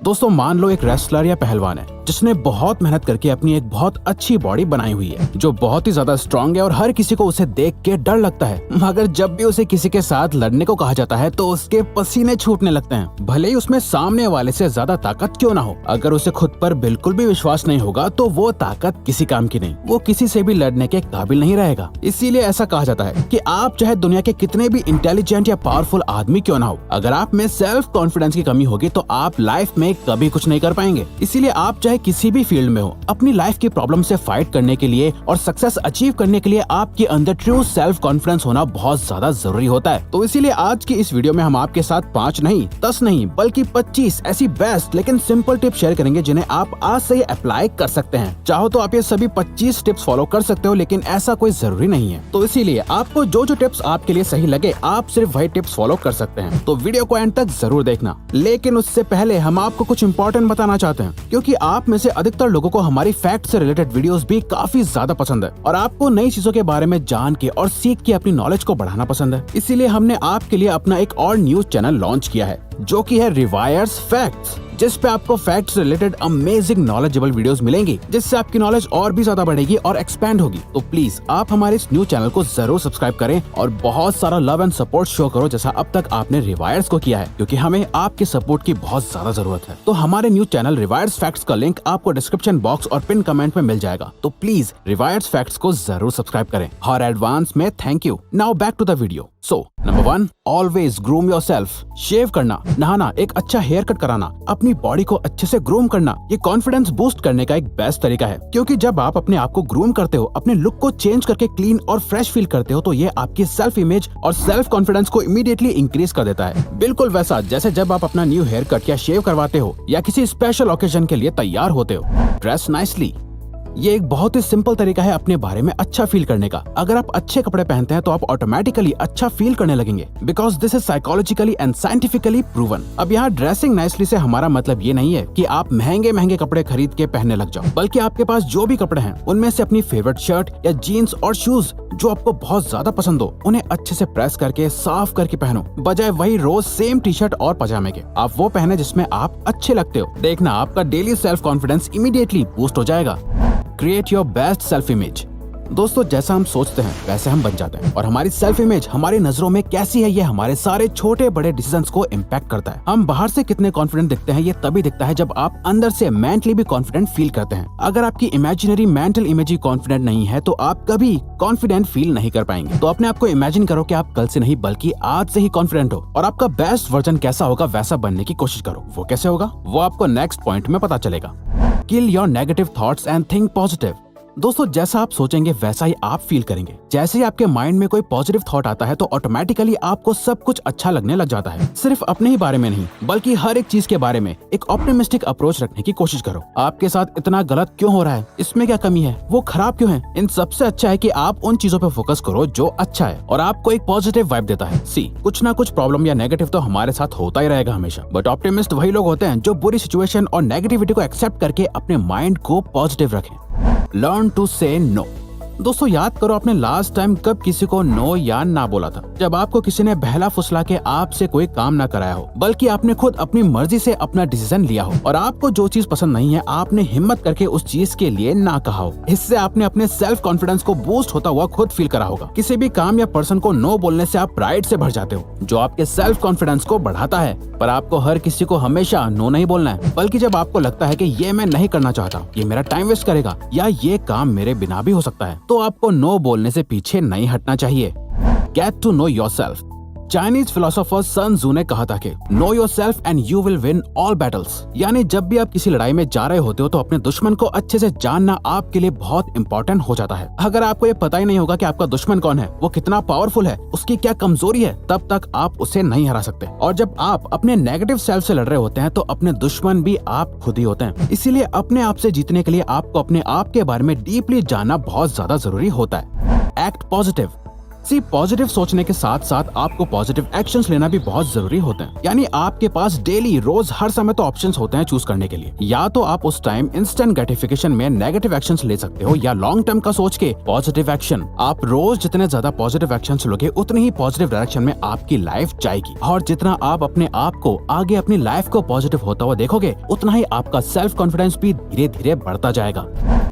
दोस्तों मान लो एक रेसलर या पहलवान है जिसने बहुत मेहनत करके अपनी एक बहुत अच्छी बॉडी बनाई हुई है जो बहुत ही ज्यादा स्ट्रांग है और हर किसी को उसे देख के डर लगता है, मगर जब भी उसे किसी के साथ लड़ने को कहा जाता है तो उसके पसीने छूटने लगते हैं, भले ही उसमें सामने वाले से ज्यादा ताकत क्यों ना हो। अगर उसे खुद पर बिल्कुल भी विश्वास नहीं होगा तो वो ताकत किसी काम की नहीं, वो किसी से भी लड़ने के काबिल नहीं रहेगा। इसीलिए ऐसा कहा जाता है कि आप चाहे दुनिया के कितने भी इंटेलिजेंट या पावरफुल आदमी क्यों ना हो, अगर आप में सेल्फ कॉन्फिडेंस की कमी होगी तो आप लाइफ में कभी कुछ नहीं कर पाएंगे। इसीलिए आप चाहे किसी भी फील्ड में हो, अपनी लाइफ की प्रॉब्लम से फाइट करने के लिए और सक्सेस अचीव करने के लिए आपके अंदर ट्रू सेल्फ कॉन्फिडेंस होना बहुत ज्यादा जरूरी होता है। तो इसीलिए आज की इस वीडियो में हम आपके साथ 5 नहीं 10 नहीं बल्कि 25 ऐसी बेस्ट लेकिन सिंपल टिप्स शेयर करेंगे जिन्हें आप आज से ही अप्लाई कर सकते हैं। चाहो तो आप ये सभी 25 टिप्स फॉलो कर सकते हो, लेकिन ऐसा कोई जरूरी नहीं है। तो इसीलिए आपको जो जो टिप्स आपके लिए सही लगे आप सिर्फ वही टिप्स फॉलो कर सकते हैं। तो वीडियो को एंड तक जरूर देखना, लेकिन उससे पहले हम आपको कुछ इंपॉर्टेंट बताना चाहते हैं, क्योंकि आप में से अधिकतर लोगों को हमारी फैक्ट से रिलेटेड वीडियोस भी काफी ज्यादा पसंद है और आपको नई चीजों के बारे में जान के और सीख के अपनी नॉलेज को बढ़ाना पसंद है। इसीलिए हमने आपके लिए अपना एक और न्यूज चैनल लॉन्च किया है जो कि है रिवायर्स फैक्ट्स, जिस पे आपको facts related amazing knowledgeable videos मिलेंगी, जिससे आपकी नॉलेज और भी ज्यादा बढ़ेगी और एक्सपैंड होगी। तो प्लीज आप हमारे इस न्यू चैनल को जरूर सब्सक्राइब करें और बहुत सारा लव एंड सपोर्ट शो करो जैसा अब तक आपने रिवायर्स को किया है, क्योंकि हमें आपके सपोर्ट की बहुत ज्यादा जरूरत है। तो हमारे न्यू चैनल रिवायर्स फैक्ट्स का लिंक आपको डिस्क्रिप्शन बॉक्स और पिन कमेंट में मिल जाएगा। तो प्लीज रिवायर्स फैक्ट्स को जरूर सब्सक्राइब करें और एडवांस में thank you. Now back to the video. So number 1, always groom yourself. Shave करना, नहाना, एक अच्छा हेयर कट कराना, अपनी बॉडी को अच्छे से ग्रूम करना, ये कॉन्फिडेंस बूस्ट करने का एक बेस्ट तरीका है। क्योंकि जब आप अपने आप को ग्रूम करते हो, अपने लुक को चेंज करके क्लीन और फ्रेश फील करते हो, तो ये आपकी सेल्फ इमेज और सेल्फ कॉन्फिडेंस को इमीडिएटली इंक्रीज कर देता है। बिल्कुल वैसा जैसे जब आप अपना न्यू हेयर कट या शेव करवाते हो या किसी स्पेशल ओकेजन के लिए तैयार होते हो। ड्रेस नाइसली, ये एक बहुत ही सिंपल तरीका है अपने बारे में अच्छा फील करने का। अगर आप अच्छे कपड़े पहनते हैं तो आप ऑटोमेटिकली अच्छा फील करने लगेंगे, because this is psychologically and scientifically proven. अब यहाँ ड्रेसिंग नाइसली से हमारा मतलब ये नहीं है कि आप महंगे महंगे कपड़े खरीद के पहनने लग जाओ, बल्कि आपके पास जो भी कपड़े हैं उनमें से अपनी फेवरेट शर्ट या जीन्स और शूज जो आपको बहुत ज्यादा पसंद हो, उन्हें अच्छे से प्रेस करके साफ करके पहनो, बजाय वही रोज सेम टी शर्ट और पजामे के। आप वो पहने जिसमें आप अच्छे लगते हो। देखना आपका daily self confidence immediately boost हो जाएगा। Create your best self image. दोस्तों जैसा हम सोचते हैं वैसे हम बन जाते हैं, और हमारी सेल्फ इमेज हमारी नजरों में कैसी है ये हमारे सारे छोटे बड़े डिसीजंस को इम्पैक्ट करता है। हम बाहर से कितने कॉन्फिडेंट दिखते हैं ये तभी दिखता है जब आप अंदर से मेंटली भी कॉन्फिडेंट फील करते हैं। अगर आपकी इमेजिनरी मेंटल इमेज ही कॉन्फिडेंट नहीं है तो आप कभी कॉन्फिडेंट फील नहीं कर पाएंगे। तो अपने आप को इमेजिन करो कि आप कल से नहीं बल्कि आज से ही कॉन्फिडेंट हो, और आपका बेस्ट वर्जन कैसा होगा वैसा बनने की कोशिश करो। वो कैसे होगा वो आपको नेक्स्ट पॉइंट में पता चलेगा। Kill your negative thoughts and think positive. दोस्तों जैसा आप सोचेंगे वैसा ही आप फील करेंगे। जैसे ही आपके माइंड में कोई पॉजिटिव थॉट आता है तो ऑटोमेटिकली आपको सब कुछ अच्छा लगने लग जाता है। सिर्फ अपने ही बारे में नहीं बल्कि हर एक चीज के बारे में एक ऑप्टिमिस्टिक अप्रोच रखने की कोशिश करो। आपके साथ इतना गलत क्यों हो रहा है, इसमें क्या कमी है, वो खराब क्यों है, इन सबसे अच्छा है कि आप उन चीजों पे फोकस करो जो अच्छा है और आपको एक पॉजिटिव वाइब देता है। सी, कुछ ना कुछ प्रॉब्लम या नेगेटिव तो हमारे साथ होता ही रहेगा हमेशा, बट ऑप्टिमिस्ट वही लोग होते हैं जो बुरी सिचुएशन और नेगेटिविटी को एक्सेप्ट करके अपने माइंड को पॉजिटिव रखें। लर्न टू से नो। दोस्तों याद करो आपने लास्ट टाइम कब किसी को नो या ना बोला था, जब आपको किसी ने बहला फुसला के आपसे कोई काम ना कराया हो, बल्कि आपने खुद अपनी मर्जी से अपना डिसीजन लिया हो और आपको जो चीज पसंद नहीं है आपने हिम्मत करके उस चीज के लिए ना कहा हो। इससे आपने अपने सेल्फ कॉन्फिडेंस को बूस्ट होता हुआ खुद फील करा होगा। किसी भी काम या पर्सन को नो बोलने से आप प्राइड से भर जाते हो, जो आपके सेल्फ कॉन्फिडेंस को बढ़ाता है। पर आपको हर किसी को हमेशा नो नहीं बोलना है, बल्कि जब आपको लगता है कि ये मैं नहीं करना चाहता, ये मेरा टाइम वेस्ट करेगा या ये काम मेरे बिना भी हो सकता है, तो आपको नो बोलने से पीछे नहीं हटना चाहिए। Get to know yourself. Chinese philosopher Sun Tzu ने कहा था कि know yourself and you will win all battles. यानी जब भी आप किसी लड़ाई में जा रहे होते हो तो अपने दुश्मन को अच्छे से जानना आपके लिए बहुत इंपॉर्टेंट हो जाता है। अगर आपको ये पता ही नहीं होगा कि आपका दुश्मन कौन है, वो कितना पावरफुल है, उसकी क्या कमजोरी है, तब तक आप उसे नहीं हरा सकते। और जब आप अपने नेगेटिव सेल्फ से लड़ रहे होते हैं तो अपने दुश्मन भी आप खुद ही होते हैं। इसीलिए अपने आप से जीतने के लिए आपको अपने आप के बारे में डीपली जानना बहुत ज्यादा जरूरी होता है। Act positive. पॉजिटिव सोचने के साथ साथ आपको पॉजिटिव एक्शंस लेना भी बहुत जरूरी होते हैं। यानी आपके पास डेली रोज हर समय तो ऑप्शंस होते हैं चूज करने के लिए। या तो आप उस टाइम इंस्टेंट ग्रेटिफिकेशन में नेगेटिव एक्शंस ले सकते हो, या लॉन्ग टर्म का सोच के पॉजिटिव एक्शन। आप रोज जितने ज्यादा पॉजिटिव एक्शंस लोगे उतनी ही पॉजिटिव डायरेक्शन में आपकी लाइफ जाएगी। और जितना आप अपने आप को आगे अपनी लाइफ को पॉजिटिव होता हुआ देखोगे उतना ही आपका सेल्फ कॉन्फिडेंस भी धीरे धीरे बढ़ता जाएगा।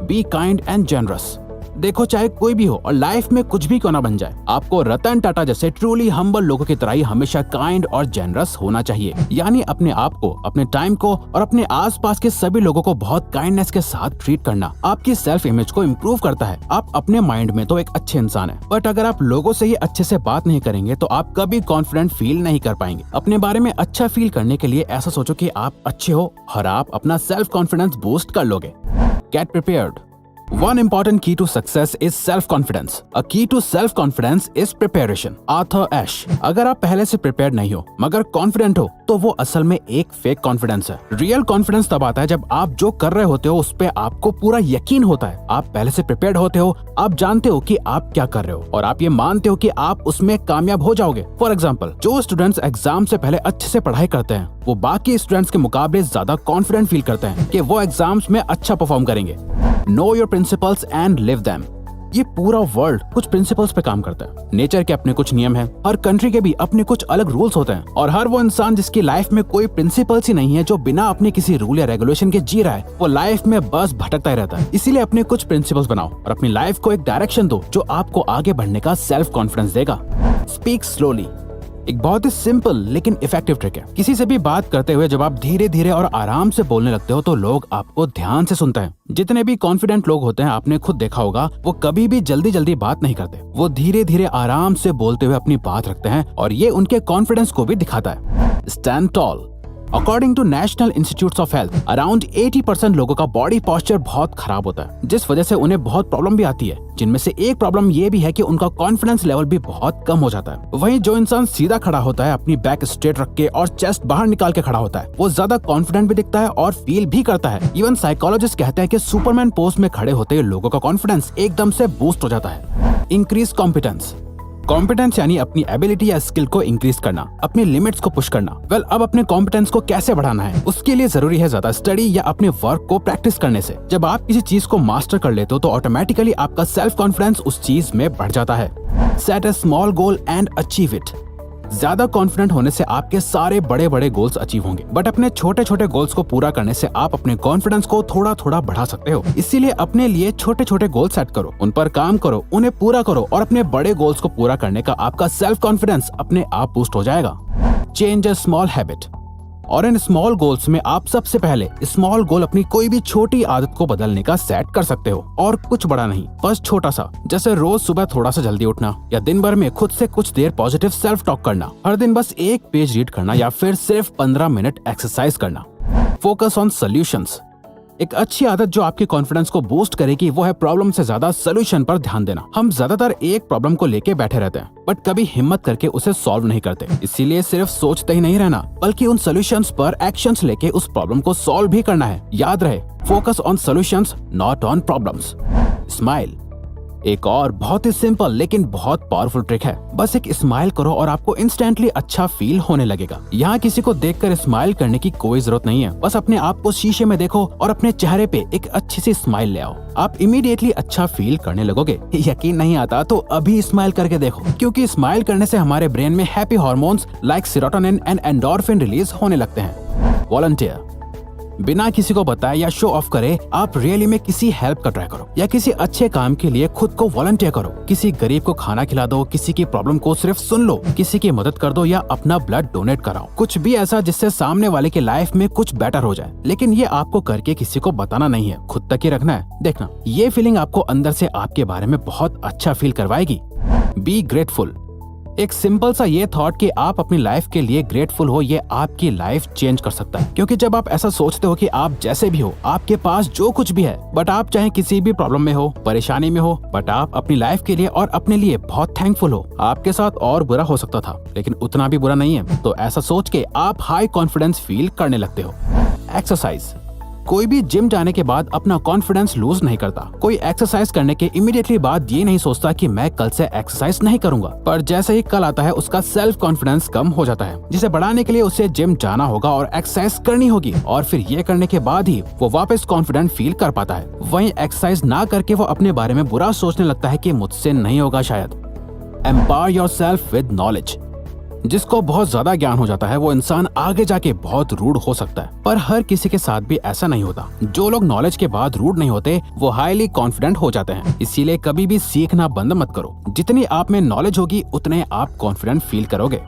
Be kind and generous. देखो, चाहे कोई भी हो और लाइफ में कुछ भी क्यों ना बन जाए, आपको रतन टाटा जैसे ट्रूली हम्बल लोगों की तरह ही हमेशा काइंड और जेनरस होना चाहिए। यानी अपने आप को, अपने टाइम को और अपने आसपास के सभी लोगों को बहुत काइंडनेस के साथ ट्रीट करना आपकी सेल्फ इमेज को इम्प्रूव करता है। आप अपने माइंड में तो एक अच्छे इंसान है, बट अगर आप लोगों से ही अच्छे से बात नहीं करेंगे तो आप कभी कॉन्फिडेंट फील नहीं कर पाएंगे। अपने बारे में अच्छा फील करने के लिए ऐसा सोचो कि आप अच्छे हो और आप अपना सेल्फ कॉन्फिडेंस बूस्ट कर लोगे। Get prepared. One important key to success is self-confidence. A key to self-confidence is preparation. Arthur Ashe. अगर आप पहले से prepared नहीं हो मगर confident हो तो वो असल में एक fake confidence है। Real confidence तब आता है जब आप जो कर रहे होते हो उस पे आपको पूरा यकीन होता है। आप पहले से prepared होते हो, आप जानते हो कि आप क्या कर रहे हो और आप ये मानते हो कि आप उसमें कामयाब हो जाओगे। फॉर एग्जाम्पल, जो स्टूडेंट्स एग्जाम से पहले अच्छे से पढ़ाई करते हैं वो बाकी स्टूडेंट्स के मुकाबले ज्यादा कॉन्फिडेंट फील करते हैं कि वो एग्जाम्स में अच्छा परफॉर्म करेंगे। Know your principles and live them. ये पूरा वर्ल्ड कुछ प्रिंसिपल्स पे काम करता है। नेचर के अपने कुछ नियम हैं, हर कंट्री के भी अपने कुछ अलग रूल्स होते हैं और हर वो इंसान जिसकी लाइफ में कोई प्रिंसिपल्स ही नहीं है, जो बिना अपने किसी रूल या रेगुलेशन के जी रहा है, वो लाइफ में बस भटकता ही रहता है। इसीलिए अपने कुछ प्रिंसिपल्स बनाओ और अपनी लाइफ को एक डायरेक्शन दो जो आपको आगे बढ़ने का सेल्फ कॉन्फिडेंस देगा। Speak slowly. एक बहुत ही सिंपल लेकिन इफेक्टिव ट्रिक है। किसी से भी बात करते हुए जब आप धीरे धीरे और आराम से बोलने लगते हो तो लोग आपको ध्यान से सुनते हैं। जितने भी कॉन्फिडेंट लोग होते हैं, आपने खुद देखा होगा, वो कभी भी जल्दी जल्दी बात नहीं करते। वो धीरे धीरे आराम से बोलते हुए अपनी बात रखते हैं और ये उनके कॉन्फिडेंस को भी दिखाता है। Stand tall. According to National Institute of Health, around 80% लोगों का बॉडी पोस्चर बहुत खराब होता है, जिस वजह से उन्हें बहुत प्रॉब्लम भी आती है। जिनमें से एक प्रॉब्लम ये भी है कि उनका कॉन्फिडेंस लेवल भी बहुत कम हो जाता है। वहीं जो इंसान सीधा खड़ा होता है, अपनी बैक स्ट्रेट रख के और चेस्ट बाहर निकाल के खड़ा होता है, वो ज्यादा कॉन्फिडेंट भी दिखता है और फील भी करता है। इवन साइकोलॉजिस्ट कहते हैं कि सुपरमैन पोज में खड़े होते ही लोगों का कॉन्फिडेंस एकदम से बूस्ट हो जाता है। Increase competence. कॉम्पिटेंस यानी अपनी एबिलिटी या स्किल को इंक्रीज करना, अपनी लिमिट्स को पुश करना। वेल, अब अपने कॉम्पिटेंस को कैसे बढ़ाना है, उसके लिए जरूरी है ज्यादा स्टडी या अपने वर्क को प्रैक्टिस करने से। जब आप किसी चीज को मास्टर कर लेते हो तो ऑटोमेटिकली आपका सेल्फ कॉन्फिडेंस उस चीज में बढ़ जाता है। Set a small goal and achieve it. ज्यादा कॉन्फिडेंट होने से आपके सारे बड़े बड़े गोल्स अचीव होंगे, बट अपने छोटे छोटे गोल्स को पूरा करने से आप अपने कॉन्फिडेंस को थोड़ा थोड़ा बढ़ा सकते हो। इसीलिए अपने लिए छोटे छोटे गोल सेट करो, उन पर काम करो, उन्हें पूरा करो और अपने बड़े गोल्स को पूरा करने का आपका सेल्फ कॉन्फिडेंस अपने आप बूस्ट हो जाएगा। Change a small habit. और इन स्मॉल गोल्स में आप सबसे पहले स्मॉल गोल अपनी कोई भी छोटी आदत को बदलने का सेट कर सकते हो, और कुछ बड़ा नहीं, बस छोटा सा। जैसे रोज सुबह थोड़ा सा जल्दी उठना, या दिन भर में खुद से कुछ देर पॉजिटिव सेल्फ टॉक करना, हर दिन बस एक पेज रीड करना, या फिर सिर्फ 15 मिनट एक्सरसाइज करना। Focus on solutions. एक अच्छी आदत जो आपके कॉन्फिडेंस को बूस्ट करेगी वो है प्रॉब्लम से ज्यादा सोल्यूशन पर ध्यान देना। हम ज्यादातर एक प्रॉब्लम को लेके बैठे रहते हैं, बट कभी हिम्मत करके उसे सॉल्व नहीं करते। इसीलिए सिर्फ सोचते ही नहीं रहना, बल्कि उन सोल्यूशंस पर एक्शंस लेके उस प्रॉब्लम को सॉल्व भी करना है। याद रहे, focus on solutions, not on problems. Smile. एक और बहुत ही सिंपल लेकिन बहुत पावरफुल ट्रिक है। बस एक स्माइल करो और आपको इंस्टेंटली अच्छा फील होने लगेगा। यहाँ किसी को देखकर स्माइल करने की कोई जरूरत नहीं है। बस अपने आप को शीशे में देखो और अपने चेहरे पे एक अच्छी सी स्माइल ले आओ। आप इमीडिएटली अच्छा फील करने लगोगे। यकीन नहीं आता तो अभी स्माइल करके देखो, क्योंकि स्माइल करने से हमारे ब्रेन में happy hormones like serotonin and endorphin release होने लगते हैं। वॉलंटियर। बिना किसी को बताए या शो ऑफ करे आप रियली में किसी हेल्प का ट्राई करो, या किसी अच्छे काम के लिए खुद को वॉलंटियर करो। किसी गरीब को खाना खिला दो, किसी की प्रॉब्लम को सिर्फ सुन लो, किसी की मदद कर दो, या अपना ब्लड डोनेट कराओ। कुछ भी ऐसा जिससे सामने वाले की लाइफ में कुछ बेटर हो जाए। लेकिन ये आपको करके किसी को बताना नहीं है, खुद तक ही रखना है। देखना, ये फीलिंग आपको अंदर से आपके बारे में बहुत अच्छा फील करवाएगी। Be grateful. एक सिंपल सा ये थॉट कि आप अपनी लाइफ के लिए ग्रेटफुल हो, ये आपकी लाइफ चेंज कर सकता है। क्योंकि जब आप ऐसा सोचते हो कि आप जैसे भी हो, आपके पास जो कुछ भी है, बट आप चाहे किसी भी प्रॉब्लम में हो, परेशानी में हो, बट आप अपनी लाइफ के लिए और अपने लिए बहुत थैंकफुल हो। आपके साथ और बुरा हो सकता था, लेकिन उतना भी बुरा नहीं है। तो ऐसा सोच के आप हाई कॉन्फिडेंस फील करने लगते हो। एक्सरसाइज। कोई भी जिम जाने के बाद अपना कॉन्फिडेंस लूज नहीं करता। कोई एक्सरसाइज करने के इमीडिएटली बाद ये नहीं सोचता कि मैं कल से एक्सरसाइज नहीं करूंगा, पर जैसे ही कल आता है उसका सेल्फ कॉन्फिडेंस कम हो जाता है, जिसे बढ़ाने के लिए उसे जिम जाना होगा और एक्सरसाइज करनी होगी, और फिर ये करने के बाद ही वो वापस कॉन्फिडेंट फील कर पाता है। वहीं एक्सरसाइज ना करके वो अपने बारे में बुरा सोचने लगता है कि मुझसे नहीं होगा शायद। Empower yourself with knowledge. जिसको बहुत ज्यादा ज्ञान हो जाता है वो इंसान आगे जाके बहुत रूड हो सकता है, पर हर किसी के साथ भी ऐसा नहीं होता। जो लोग नॉलेज के बाद रूड नहीं होते वो हाईली कॉन्फिडेंट हो जाते हैं। इसीलिए कभी भी सीखना बंद मत करो। जितनी आप में नॉलेज होगी उतने आप कॉन्फिडेंट फील करोगे।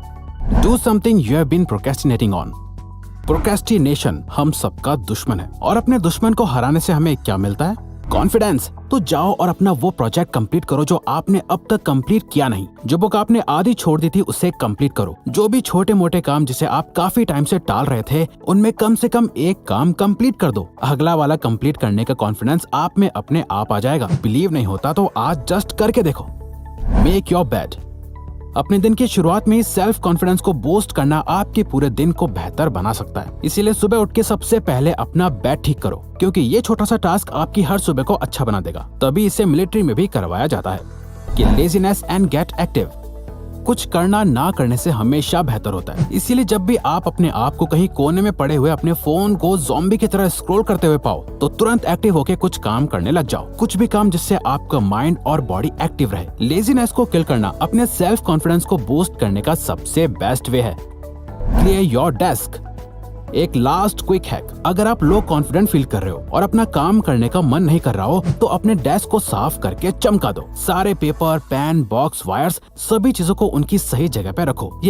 Do something you have been procrastinating on. Procrastination हम सबका दुश्मन है, और अपने दुश्मन को हराने से हमें क्या मिलता है? कॉन्फिडेंस। तो जाओ और अपना वो प्रोजेक्ट कंप्लीट करो जो आपने अब तक कंप्लीट किया नहीं। जो बुक आपने आधी छोड़ दी थी उसे कंप्लीट करो। जो भी छोटे मोटे काम जिसे आप काफी टाइम से टाल रहे थे उनमें कम से कम एक काम कंप्लीट कर दो। अगला वाला कंप्लीट करने का कॉन्फिडेंस आप में अपने आप आ जाएगा। बिलीव नहीं होता तो आज जस्ट करके देखो। Make your bed. अपने दिन की शुरुआत में ही सेल्फ कॉन्फिडेंस को बूस्ट करना आपके पूरे दिन को बेहतर बना सकता है। इसीलिए सुबह उठ के सबसे पहले अपना बेड ठीक करो, क्योंकि ये छोटा सा टास्क आपकी हर सुबह को अच्छा बना देगा। तभी इसे मिलिट्री में भी करवाया जाता है कि लेजीनेस एंड गेट एक्टिव। कुछ करना ना करने से हमेशा बेहतर होता है। इसीलिए जब भी आप अपने आप को कहीं कोने में पड़े हुए अपने फोन को ज़ॉम्बी की तरह स्क्रॉल करते हुए पाओ तो तुरंत एक्टिव होके कुछ काम करने लग जाओ। कुछ भी काम जिससे आपका माइंड और बॉडी एक्टिव रहे। लेजीनेस को किल करना अपने सेल्फ कॉन्फिडेंस को बूस्ट करने का सबसे बेस्ट वे है। Clear your desk. एक लास्ट क्विक हैक। अगर आप लो कॉन्फिडेंट फील कर रहे हो और अपना काम करने का मन नहीं कर रहा हो तो अपने डेस्क को साफ करके चमका दो। सारे पेपर, पेन, बॉक्स, वायर्स सभी चीजों को उनकी सही जगह पे रखो।